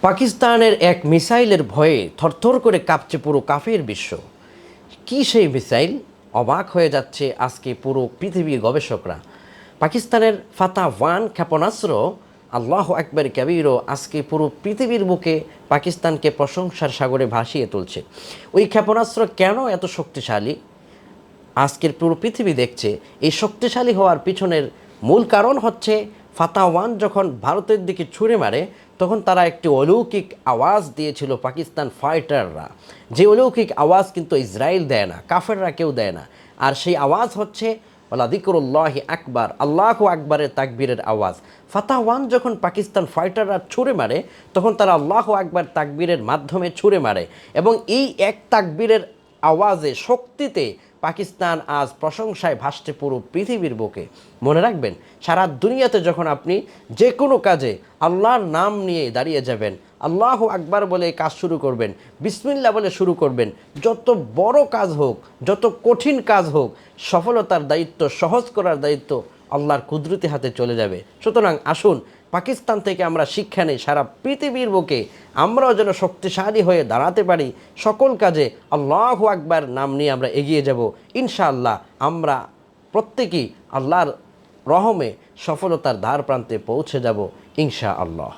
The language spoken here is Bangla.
পাকিস্তানের এক মিসাইলের ভয়ে থরথর করে কাঁপছে পুরো কাফের বিশ্ব। কি সেই মিসাইল? অবাক হয়ে যাচ্ছে আজকে পুরো পৃথিবীর গবেষকরা। পাকিস্তানের ফাতা-1 ক্ষেপণাস্ত্র আল্লাহু আকবার কাবীরও আজকে পুরো পৃথিবীর বুকে পাকিস্তানকে প্রশংসার সাগরে ভাসিয়ে তুলছে। ওই ক্ষেপণাস্ত্র কেন এত শক্তিশালী আজকের পুরো পৃথিবী দেখছে? এই শক্তিশালী হওয়ার পিছনের মূল কারণ হচ্ছে ফাতা-1 যখন ভারতের দিকে ছুঁড়ে মারে তখন তারা একটি অলৌকিক আওয়াজ দিয়েছিল পাকিস্তান ফাইটাররা। যে অলৌকিক আওয়াজ কিন্তু ইসরায়েল দেয় না, কাফেররা কেউ দেয় না। আর সেই আওয়াজ হচ্ছে ওয়ালা যিকরুল্লাহি আকবার, আল্লাহু আকবারের তাকবীরের আওয়াজ। ফাতা-1 যখন পাকিস্তান ফাইটাররা ছুঁড়ে মারে তখন তারা আল্লাহু আকবার তাকবীরের মাধ্যমে ছুঁড়ে মারে, এবং এই এক তাকবীরের আওয়াজে, শক্তিতে পাকিস্তান আজ প্রশংসায় ভাসছে পুরো পৃথিবীর বুকে। মনে রাখবেন, সারা দুনিয়াতে যখন আপনি যে কোনো কাজে আল্লাহর নাম নিয়ে দাঁড়িয়ে যাবেন, আল্লাহু আকবার বলে কাজ শুরু করবেন, বিসমিল্লাহ বলে শুরু করবেন, যত বড় কাজ হোক, যত কঠিন কাজ হোক, সফলতার দায়িত্ব, সহজ করার দায়িত্ব আল্লাহর কুদরতি হাতে চলে যাবে। সুতরাং আসুন পাকিস্তান থেকে আমরা শিক্ষা নেই, সারা পৃথিবীর বুকে আমরাও যেন শক্তিশালী হয়ে দাঁড়াতে পারি। সকল কাজে আল্লাহু আকবার নাম নিয়ে আমরা এগিয়ে যাব। ইনশাআল্লাহ আমরা প্রত্যেকেই আল্লাহর রহমে সফলতার দ্বার প্রান্তে পৌঁছে যাব ইনশাআল্লাহ।